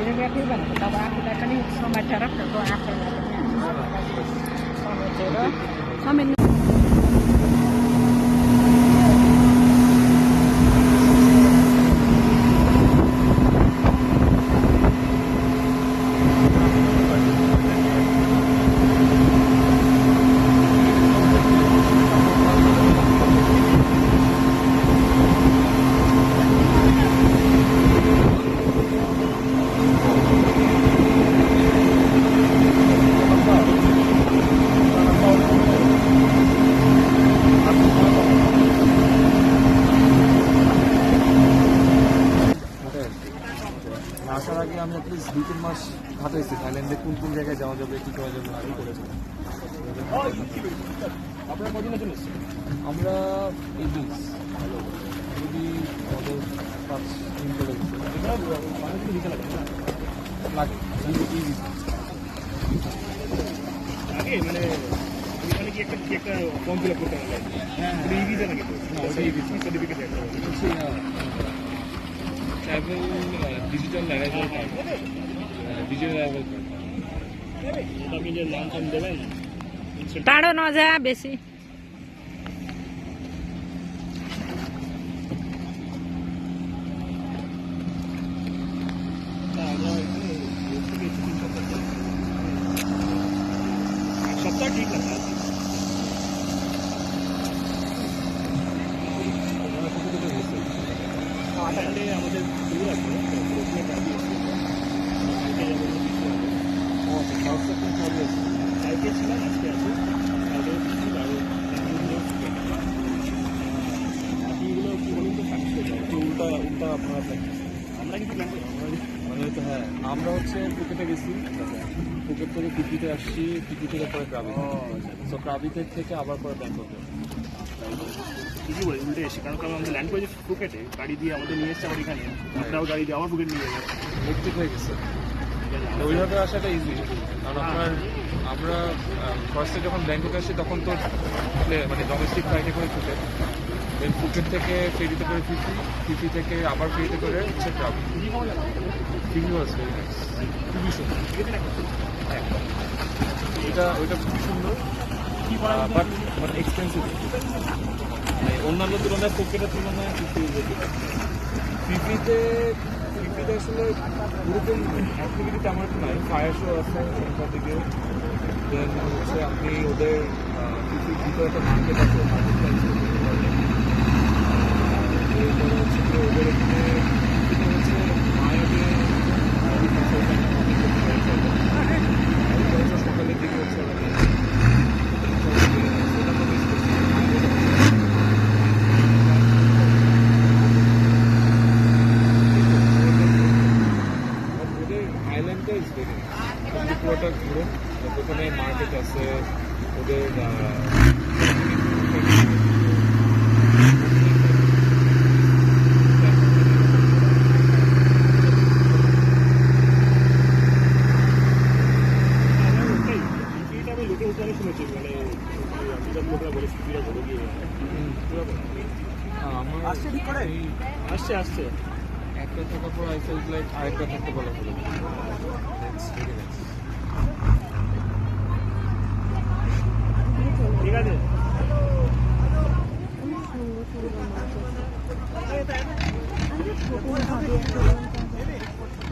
Beda-beda kan, kalau aku kan ini sama cara kalau aku sama cara sama আসার আগে আমি at least 2-3 মাস ভাবতেছি থাইল্যান্ডে কোন কোন জায়গায় যাওয়া যাবে, কী করা যাবে আগেই করেছি। আপনারা কদিনের জন্য এসেছেন? আমরা এই যদি আমাদের 5 দিন করে বাংলাদেশে ভিসা লাগে না? লাগে আগে মানে ওইখানে কি একটা ফর্ম ফিল আপ করতে হবে? হ্যাঁ, ই ভিসা লাগে তো? না, ওটা ই ভিসা সার্টিফিকেট একটা travel digital arrival card, digital arrival card. আপনি যে নাম টাম দেবেন টাড়ো না যায় বেশি আমরা এখানে থেকে 3 সপ্তাহ এক সপ্তাহ ঠিক আছে। থাইল্যান্ডে আমাদের ট্যুর আছে, ওখানে গাড়ি আছে, কালকে যাবো কিছু হবে। কালকে ছিলাম, আজকে আছে, কালকে কিছু আরও বাকিগুলো কী বলুন তো প্র্যাকটিস করতে হবে, উল্টা উল্টা আপনারা প্র্যাকটিস। আমরা কিন্তু প্ল্যান করি মানে তো হ্যাঁ, আমরা হচ্ছে ফুকেটে গেছি, ফুকেট থেকে পিপিতে আসছি, পিপি থেকে পরে ক্রাবি, তো ক্রাবিতে থেকে আবার পরে ব্যাংককে। ঠিকই বলে উল্টে এসে, কারণ আমাদের ল্যান্ড করেছে ফুকেটে, গাড়ি দিয়ে আমাদের নিয়ে এসছে আবার এখানে, আমরাও গাড়ি দিয়ে আবার ফুকেট নিয়ে যাবো। হেক্টিক হয়ে গেছে, ওইভাবে আসাটা ইজি, কারণ আমরা ফার্স্টে যখন ব্যাংককে আসি তখন তো মানে ডোমেস্টিক ফ্লাইটে করে ফুকেট, দেন ফুকেট থেকে ফেরিতে করে ফিফি থেকে আবার ফেরিতে করে হচ্ছে Krabi. Phi Phi was very nice, খুবই সুন্দর। হ্যাঁ, ওইটা খুব সুন্দর, বাট মানে এক্সপেন্সিভ, মানে অন্যান্য তুলনায় ফুকেটের তুলনায় ফিফিতে আসলে ওরকম অ্যাক্টিভিটি তেমন একটা নাই। ফায়ার শো আছে সন্ধ্যার দিকে, দেন হচ্ছে আপনি ওদের ফিফির ভিতরে একটা মার্কেট আছে, মার্কেট প্রাইস করতে পারবেন। এরপরে হচ্ছে যে ওদের এখানে হচ্ছে মায়াবে সকালের দিকে হচ্ছে পুরোটা ঘুরে, ওখানে মার্কেট আছে ওদের, শুনেছি মানে লোকরা বলে স্পিডা বলে গিয়ে আসছে আসছে একটা থাকার পর আই ফেল্ট লাইক আরেকটা থাকতে বলা হলো। ঠিক আছে। সুন্দর সুন্দর